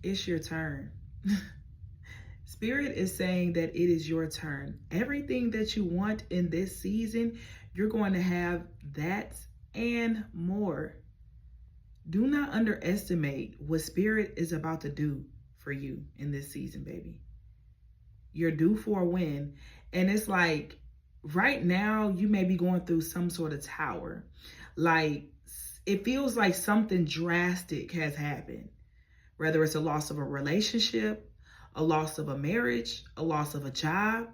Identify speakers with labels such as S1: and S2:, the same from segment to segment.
S1: It's your turn. Spirit is saying that it is your turn. Everything that you want in this season, you're going to have that and more. Do not underestimate what Spirit is about to do for you in this season, baby. You're due for a win. And it's like right now, you may be going through some sort of tower. Like it feels like something drastic has happened, whether it's a loss of a relationship, a loss of a marriage, a loss of a job,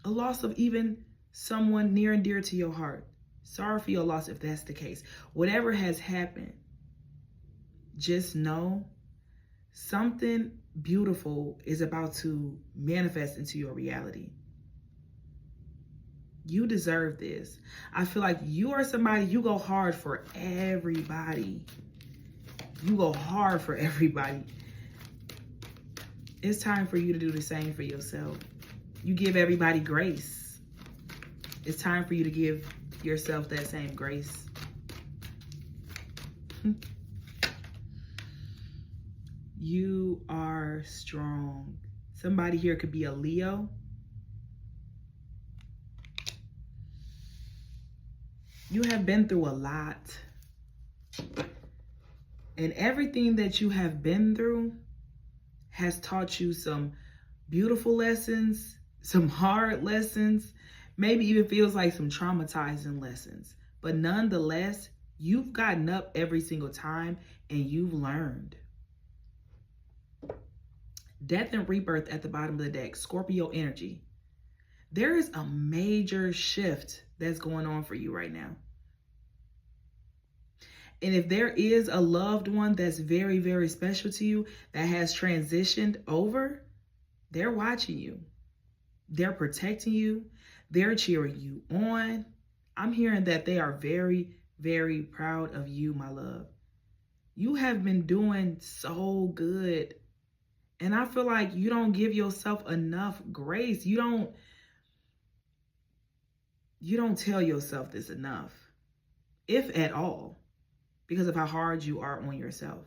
S1: a loss of even someone near and dear to your heart. Sorry for your loss if that's the case. Whatever has happened, just know something beautiful is about to manifest into your reality. You deserve this. I feel like you are somebody, you go hard for everybody. You go hard for everybody. It's time for you to do the same for yourself. You give everybody grace. It's time for you to give yourself that same grace. You are strong. Somebody here could be a Leo. You have been through a lot. And everything that you have been through has taught you some beautiful lessons, some hard lessons, maybe even feels like some traumatizing lessons. But nonetheless, you've gotten up every single time and you've learned. Death and rebirth at the bottom of the deck, Scorpio energy. There is a major shift that's going on for you right now. And if there is a loved one that's very, very special to you that has transitioned over, they're watching you. They're protecting you. They're cheering you on. I'm hearing that they are very, very proud of you, my love. You have been doing so good. And I feel like you don't give yourself enough grace. You don't tell yourself this enough, if at all, because of how hard you are on yourself.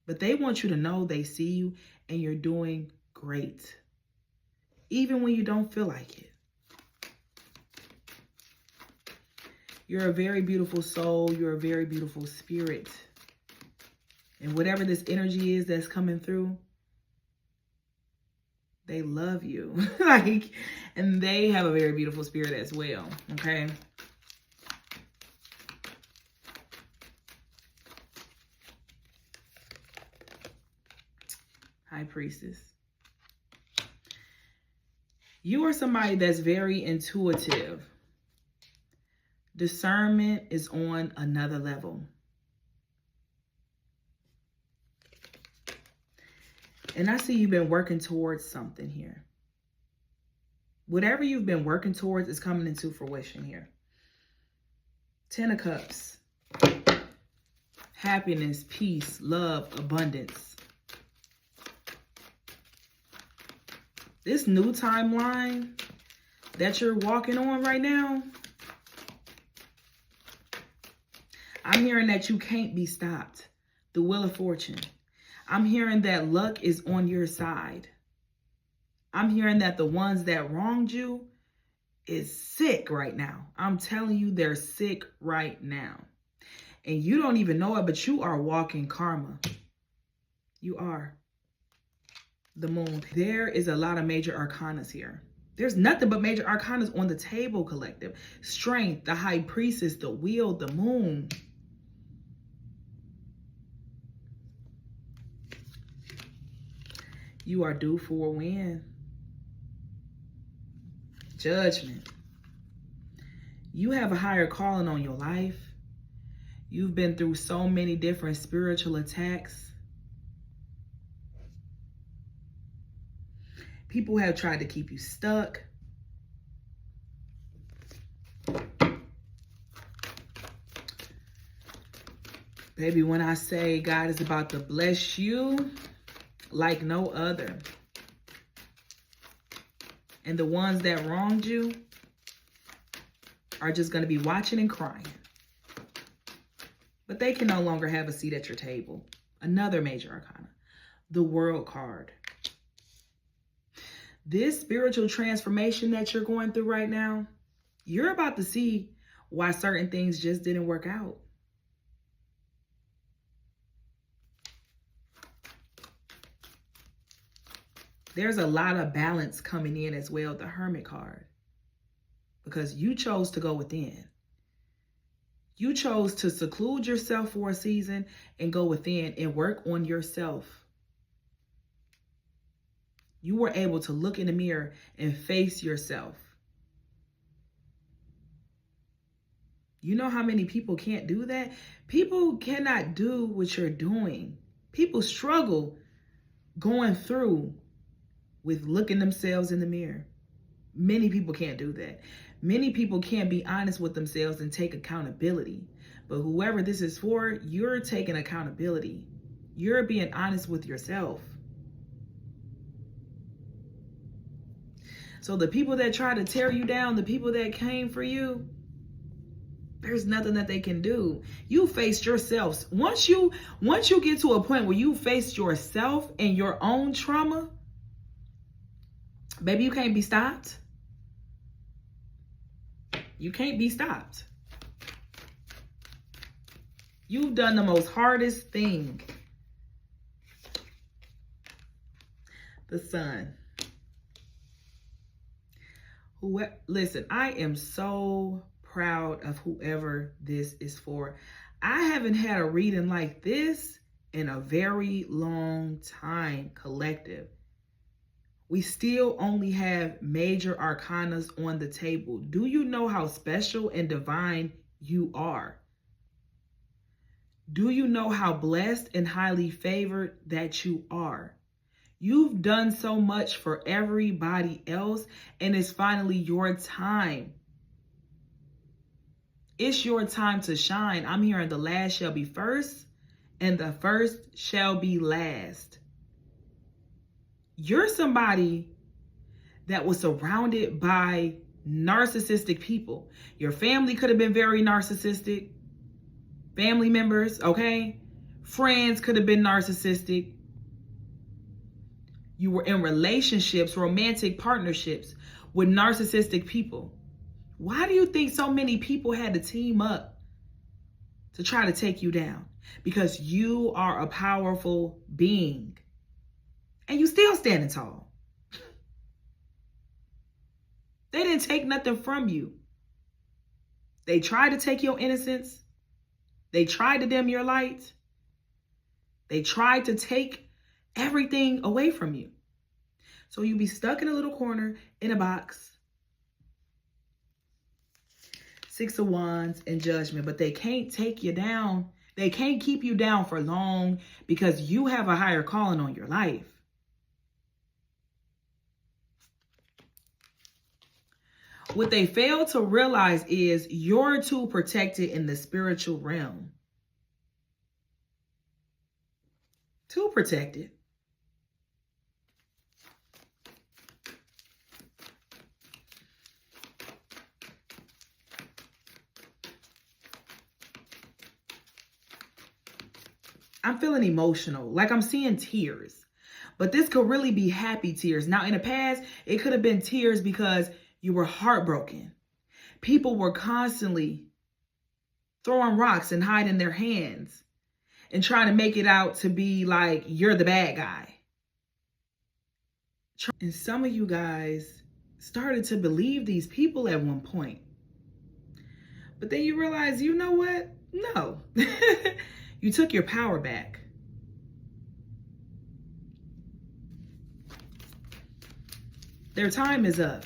S1: But they want you to know they see you and you're doing great, even when you don't feel like it. You're a very beautiful soul. You're a very beautiful spirit. And whatever this energy is that's coming through, they love you. And they have a very beautiful spirit as well. Okay. High Priestess. You are somebody that's very intuitive. Discernment is on another level. And I see you've been working towards something here. Whatever you've been working towards is coming into fruition here. 10 of Cups. Happiness, peace, love, abundance. This new timeline that you're walking on right now, I'm hearing that you can't be stopped. The Wheel of Fortune. I'm hearing that luck is on your side. I'm hearing that the ones that wronged you is sick right now. I'm telling you, they're sick right now. And you don't even know it, but you are walking karma. You are. The Moon. There is a lot of major arcanas here. There's nothing but major arcanas on the table, collective. Strength, the High Priestess, the Wheel, the Moon. You are due for a win. Judgment. You have a higher calling on your life. You've been through so many different spiritual attacks. People have tried to keep you stuck. Baby, when I say God is about to bless you like no other, and the ones that wronged you are just going to be watching and crying. But they can no longer have a seat at your table. Another major arcana. the World card. This spiritual transformation that you're going through right now, you're about to see why certain things just didn't work out. There's a lot of balance coming in as well, the Hermit card, because you chose to go within. You chose to seclude yourself for a season and go within and work on yourself. You were able to look in the mirror and face yourself. You know how many people can't do that? People cannot do what you're doing. People struggle going through with looking themselves in the mirror. Many people can't do that. Many people can't be honest with themselves and take accountability. But whoever this is for, you're taking accountability. You're being honest with yourself. So the people that try to tear you down, the people that came for you, there's nothing that they can do. You faced yourself. Once you get to a point where you face yourself and your own trauma, baby, you can't be stopped. You can't be stopped. You've done the most hardest thing. The Sun. Listen, I am so proud of whoever this is for. I haven't had a reading like this in a very long time, collective. We still only have major arcanas on the table. Do you know how special and divine you are? Do you know how blessed and highly favored that you are? You've done so much for everybody else, and it's finally your time. It's your time to shine. I'm hearing the last shall be first, and the first shall be last. You're somebody that was surrounded by narcissistic people. Your family could have been very narcissistic. Family members, okay? Friends could have been narcissistic. You were in relationships, romantic partnerships with narcissistic people. Why do you think so many people had to team up to try to take you down? Because you are a powerful being. And you still standing tall. They didn't take nothing from you. They tried to take your innocence. They tried to dim your light. They tried to take everything away from you. So you be stuck in a little corner in a box. 6 of Wands and Judgment, but they can't take you down. They can't keep you down for long because you have a higher calling on your life. What they fail to realize is you're too protected in the spiritual realm. Too protected. I'm feeling emotional, like I'm seeing tears. But this could really be happy tears. Now, in the past, it could have been tears because you were heartbroken. People were constantly throwing rocks and hiding their hands and trying to make it out to be like you're the bad guy. And some of you guys started to believe these people at one point. But then you realize, you know what? No. You took your power back. Their time is up.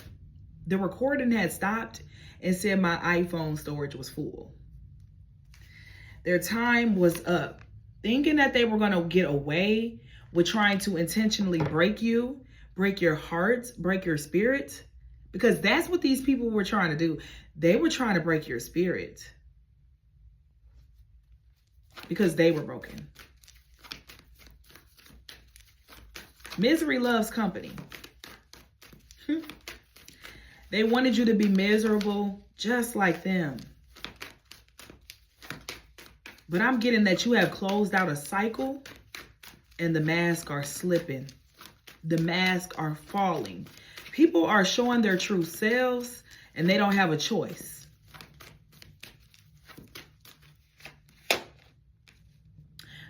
S1: The recording had stopped and said my iPhone storage was full. Their time was up. Thinking that they were going to get away with trying to intentionally break you, break your heart, break your spirit. Because that's what these people were trying to do. They were trying to break your spirit. Because they were broken. Misery loves company. They wanted you to be miserable just like them. But I'm getting that you have closed out a cycle and the masks are slipping. The masks are falling. People are showing their true selves and they don't have a choice.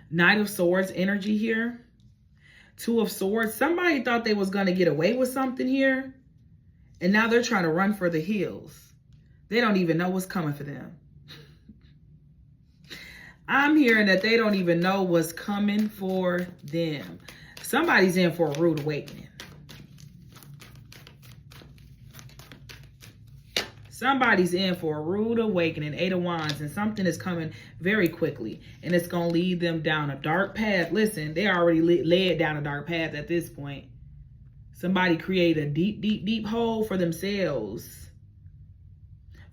S1: Knight of Swords energy here. Two of Swords. Somebody thought they was going to get away with something here. And now they're trying to run for the hills. They don't even know what's coming for them. I'm hearing that they don't even know what's coming for them. Somebody's in for a rude awakening. Somebody's in for a rude awakening, 8 of Wands, and something is coming very quickly. And it's going to lead them down a dark path. Listen, they already led down a dark path at this point. Somebody create a deep, deep, deep hole for themselves.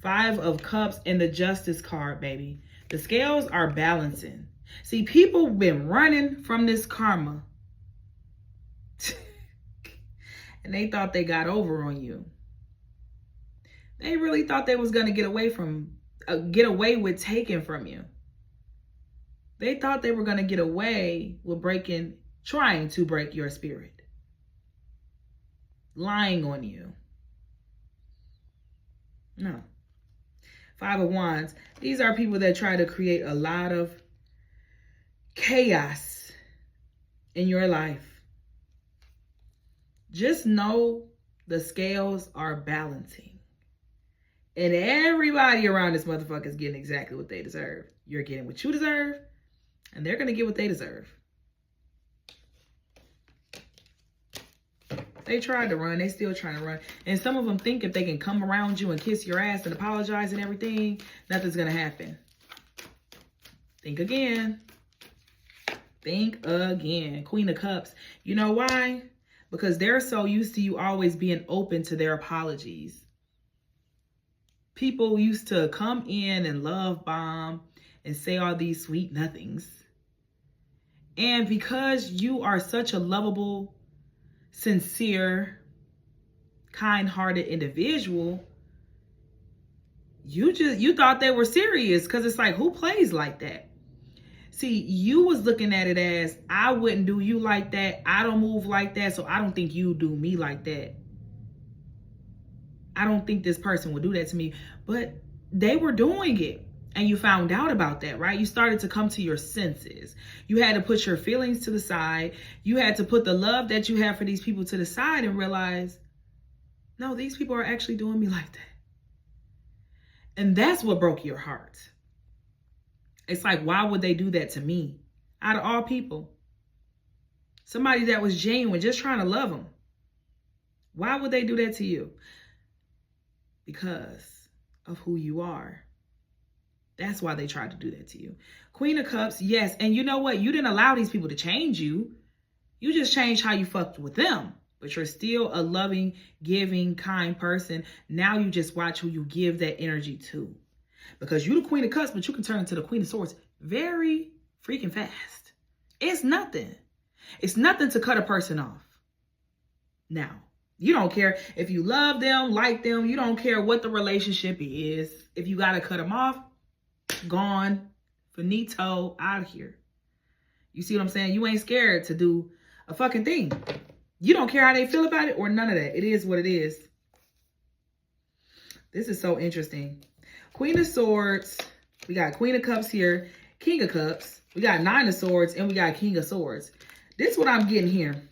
S1: 5 of Cups and the Justice card, baby. The scales are balancing. See, people have been running from this karma. And they thought they got over on you. They really thought they was going to get away with taking from you. They thought they were going to get away with trying to break your spirit. Lying on you. No. 5 of Wands. These are people that try to create a lot of chaos in your life. Just know the scales are balancing. And everybody around this motherfucker is getting exactly what they deserve. You're getting what you deserve, and they're going to get what they deserve. They tried to run. They still trying to run. And some of them think if they can come around you and kiss your ass and apologize and everything, nothing's going to happen. Think again. Think again. Queen of Cups. You know why? Because they're so used to you always being open to their apologies. People used to come in and love bomb and say all these sweet nothings. And because you are such a lovable, sincere, kind-hearted individual, you thought they were serious, because it's like, who plays like that? See, you was looking at it as, I wouldn't do you like that. I don't move like that, so I don't think you do me like that. I don't think this person would do that to me. But they were doing it. And you found out about that, right? You started to come to your senses. You had to put your feelings to the side. You had to put the love that you have for these people to the side and realize, no, these people are actually doing me like that. And that's what broke your heart. It's like, why would they do that to me? Out of all people. Somebody that was genuine, just trying to love them. Why would they do that to you? Because of who you are. That's why they tried to do that to you. Queen of Cups, yes. And you know what? You didn't allow these people to change you. You just changed how you fucked with them. But you're still a loving, giving, kind person. Now you just watch who you give that energy to. Because you're the Queen of Cups, but you can turn into the Queen of Swords very freaking fast. It's nothing. It's nothing to cut a person off. Now, you don't care if you love them, like them. You don't care what the relationship is. If you got to cut them off, gone, finito, out of here. You see what I'm saying? You ain't scared to do a fucking thing. You don't care how they feel about it or none of that. It is what it is. This is so interesting. Queen of Swords. We got Queen of Cups here. King of Cups. We got 9 of Swords and we got King of Swords. This is what I'm getting here.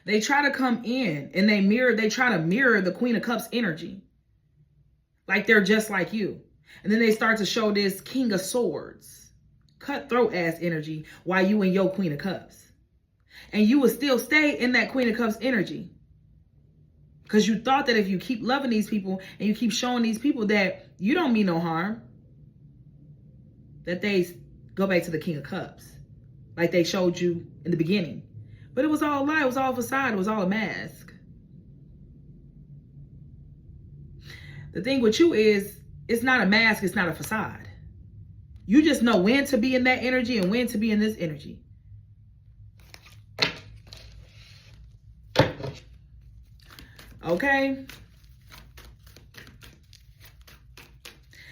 S1: They try to come in and they try to mirror the Queen of Cups energy. Like they're just like you. And then they start to show this King of Swords, cutthroat ass energy while you in your Queen of Cups. And you will still stay in that Queen of Cups energy. Because you thought that if you keep loving these people and you keep showing these people that you don't mean no harm, that they go back to the King of Cups. Like they showed you in the beginning. But it was all a lie. It was all a facade. It was all a mask. The thing with you is, it's not a mask. It's not a facade. You just know when to be in that energy and when to be in this energy. Okay?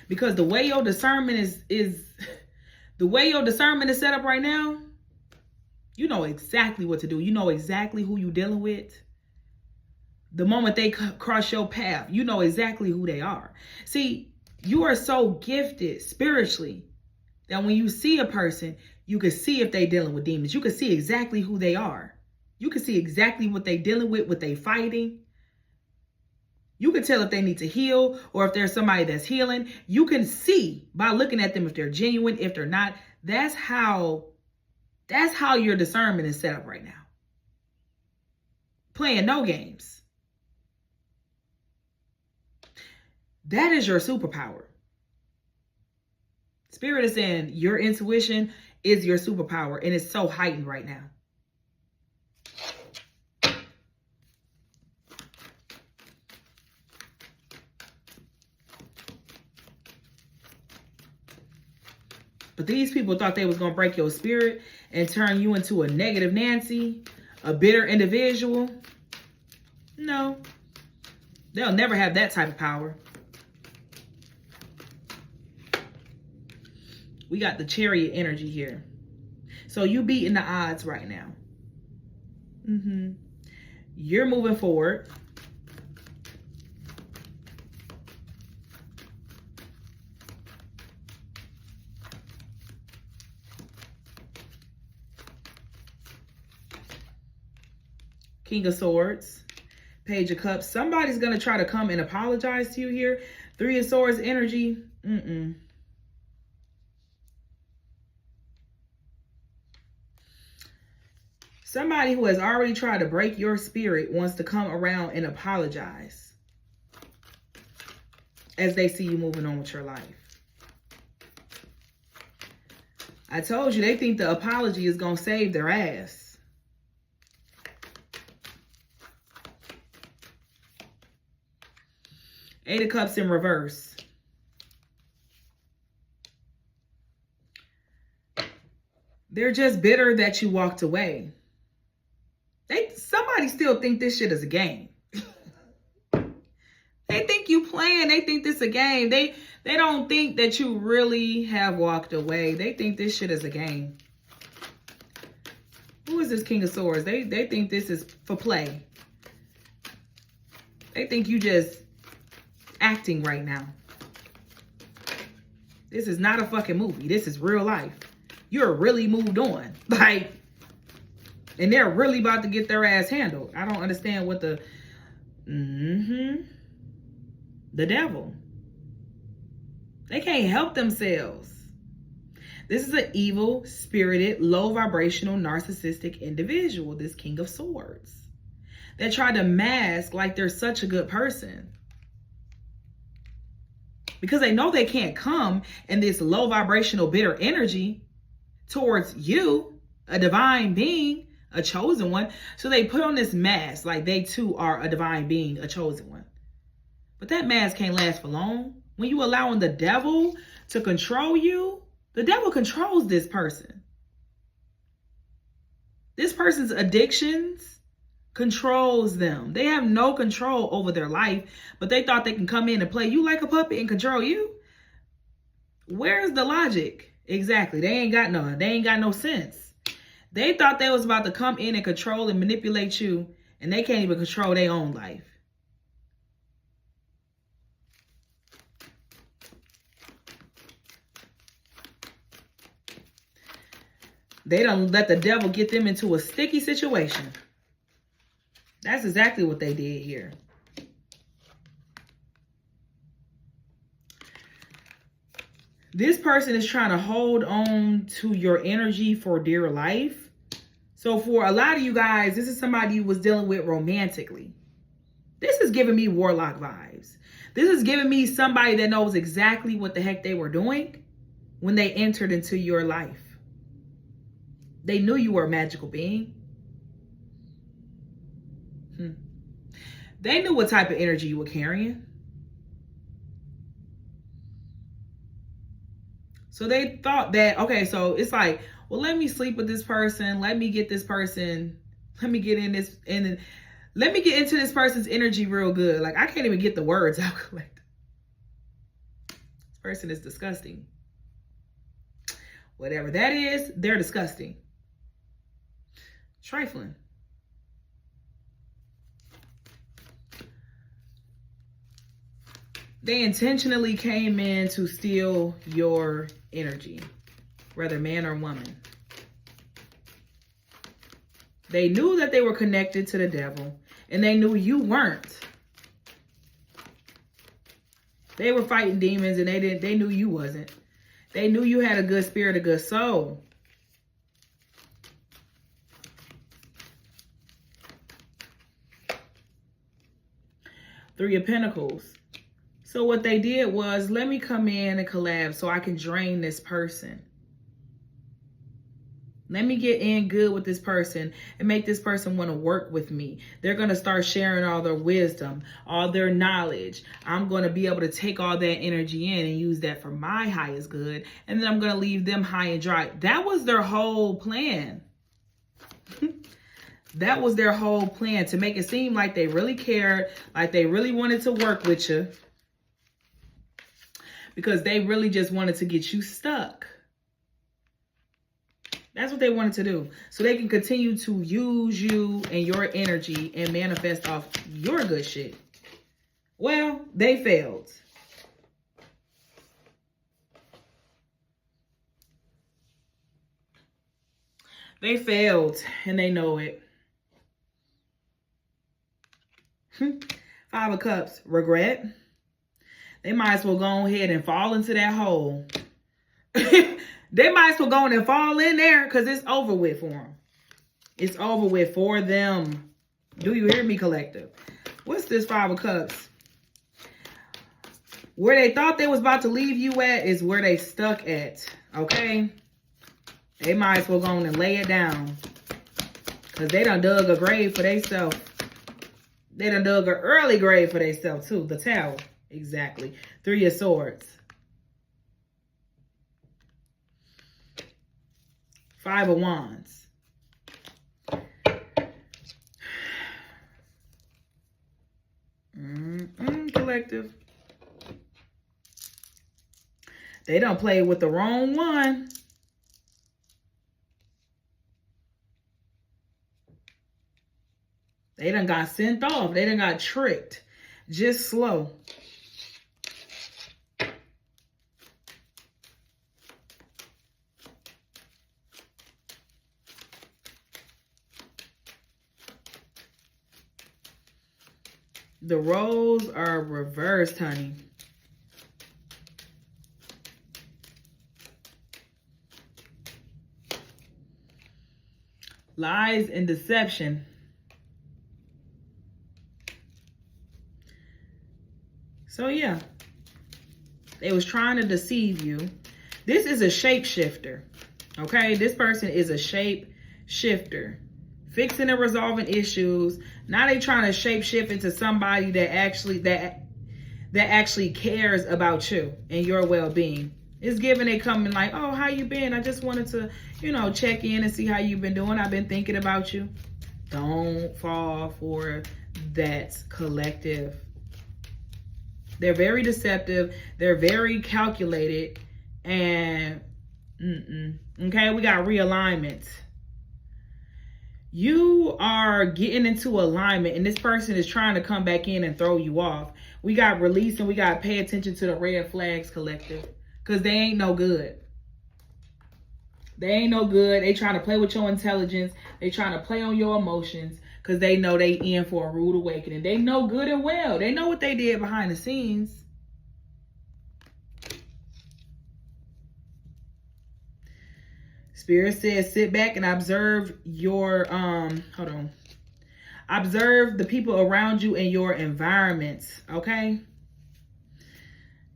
S1: Because the way your discernment is the way your discernment is set up right now, You know exactly what to do. You know exactly who you're dealing with. The moment they cross your path, you know exactly who they are. See, you are so gifted spiritually that when you see a person, you can see if they're dealing with demons. You can see exactly who they are. You can see exactly what they're dealing with, what they're fighting. You can tell if they need to heal or if there's somebody that's healing. You can see by looking at them if they're genuine, if they're not. That's how your discernment is set up right now. Playing no games. That is your superpower. Spirit is saying your intuition is your superpower, and it's so heightened right now. But these people thought they was going to break your spirit and turn you into a negative Nancy, a bitter individual. No. They'll never have that type of power. We got the Chariot energy here. So you beating the odds right now. You're moving forward. King of Swords, Page of Cups. Somebody's going to try to come and apologize to you here. Three of Swords energy. Somebody who has already tried to break your spirit wants to come around and apologize as they see you moving on with your life. I told you, they think the apology is going to save their ass. Eight of Cups in reverse. They're just bitter that you walked away. Somebody still think this shit is a game. They think you playing. They think this is a game. They don't think that you really have walked away. They think this shit is a game. Who is this King of Swords? They think this is for play. They think you just acting right now. This is not a fucking movie. This is real life. You're really moved on. Like, and they're really about to get their ass handled. I don't understand what the devil. They can't help themselves. This is an evil, spirited, low vibrational, narcissistic individual, this King of Swords. They try to mask like they're such a good person. Because they know they can't come in this low vibrational, bitter energy towards you, a divine being, a chosen one. So they put on this mask like they too are a divine being, a chosen one. But that mask can't last for long. When you allowing the devil to control you, the devil controls this person. This person's addictions controls them. They have no control over their life, but they thought they can come in and play you like a puppet and control you. Where's the logic? Exactly. They ain't got no sense. They thought they was about to come in and control and manipulate you, and they can't even control their own life. They don't let the devil get them into a sticky situation. That's exactly what they did here. This person is trying to hold on to your energy for dear life. So for a lot of you guys, this is somebody you was dealing with romantically. This is giving me warlock vibes. This is giving me somebody that knows exactly what the heck they were doing when they entered into your life. They knew you were a magical being. They knew what type of energy you were carrying. So they thought that, okay, so it's like, well, let me sleep with this person. Let me get this person. Let me get in this, and let me get into this person's energy real good. Like, I can't even get the words out correct. This person is disgusting. Whatever that is, they're disgusting. Trifling. They intentionally came in to steal your energy, whether man or woman. They knew that they were connected to the devil, and they knew you weren't. They were fighting demons, and they knew you wasn't. They knew you had a good spirit, a good soul. Three of Pentacles. So what they did was, let me come in and collab so I can drain this person. Let me get in good with this person and make this person want to work with me. They're going to start sharing all their wisdom, all their knowledge. I'm going to be able to take all that energy in and use that for my highest good. And then I'm going to leave them high and dry. That was their whole plan. That was their whole plan, to make it seem like they really cared, like they really wanted to work with you. Because they really just wanted to get you stuck. That's what they wanted to do. So they can continue to use you and your energy and manifest off your good shit. Well, they failed. They failed, and they know it. Five of Cups, regret. They might as well go ahead and fall into that hole. They might as well go and fall in there, because it's over with for them. It's over with for them. Do you hear me, collective? What's this Five of Cups? Where they thought they was about to leave you at is where they stuck at. Okay? They might as well go on and lay it down. Because they done dug a grave for themselves. They done dug an early grave for themselves too. The Tower. Exactly. Three of Swords. Five of Wands. Collective. They done played with the wrong one. They done got sent off. They done got tricked. Just slow. The roles are reversed, honey. Lies and deception. So yeah, they was trying to deceive you. This is a shapeshifter, okay? This person is a shapeshifter, fixing and resolving issues. Now they trying to shapeshift into somebody that actually cares about you and your well-being. It's given they coming like, oh, how you been? I just wanted to, check in and see how you've been doing. I've been thinking about you. Don't fall for that, collective. They're very deceptive. They're very calculated. And, okay, we got realignment. You are getting into alignment, and this person is trying to come back in and throw you off. We got release, and we got to pay attention to the red flags, collective, because they ain't no good. They ain't no good. They trying to play with your intelligence. They trying to play on your emotions, because they know they in for a rude awakening. They know good and well. They know what they did behind the scenes. Spirit says, sit back and observe your, observe the people around you and your environment, okay?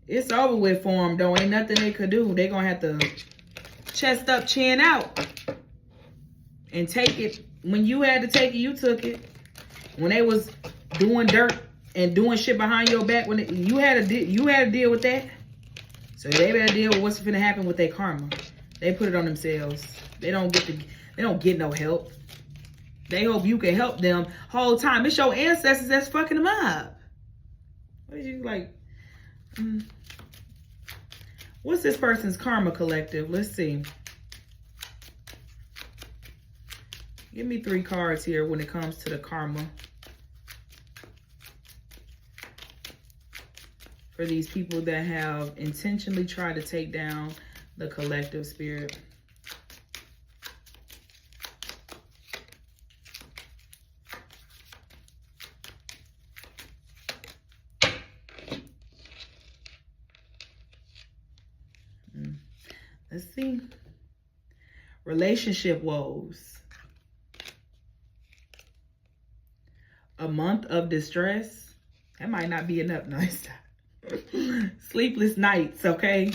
S1: It's over with for them, though. Ain't nothing they could do. They gonna have to chest up, chin out, and take it. When you had to take it, you took it. When they was doing dirt and doing shit behind your back, you had to deal with that. So they better deal with what's gonna happen with their karma. They put it on themselves. They don't get no help. They hope you can help them whole time. It's your ancestors that's fucking them up. What is you like? What's this person's karma, collective? Let's see. Give me 3 cards here when it comes to the karma for these people that have intentionally tried to take down the collective, Spirit. Let's see. Relationship woes. A month of distress. That might not be enough. Nice. Sleepless nights, okay?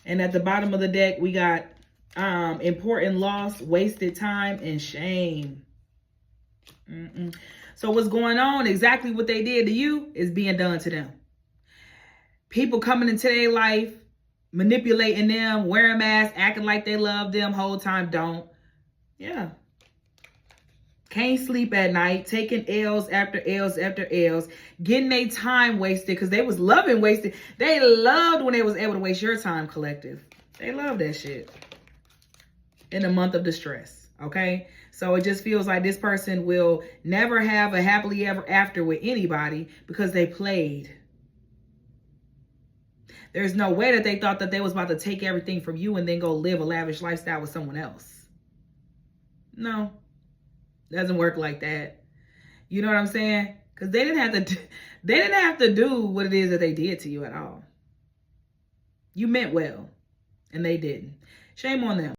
S1: And at the bottom of the deck, we got important loss, wasted time, and shame. So what's going on? Exactly what they did to you is being done to them. People coming into their life, manipulating them, wearing masks, acting like they love them, whole time don't. Yeah. Can't sleep at night, taking L's after L's after L's, getting their time wasted because they was loving wasted. They loved when they was able to waste your time, collective. They love that shit. In a month of distress, okay? So it just feels like this person will never have a happily ever after with anybody because they played. There's no way that they thought that they was about to take everything from you and then go live a lavish lifestyle with someone else. No. Doesn't work like that. You know what I'm saying? Because they didn't have to do what it is that they did to you at all. You meant well, and they didn't. Shame on them.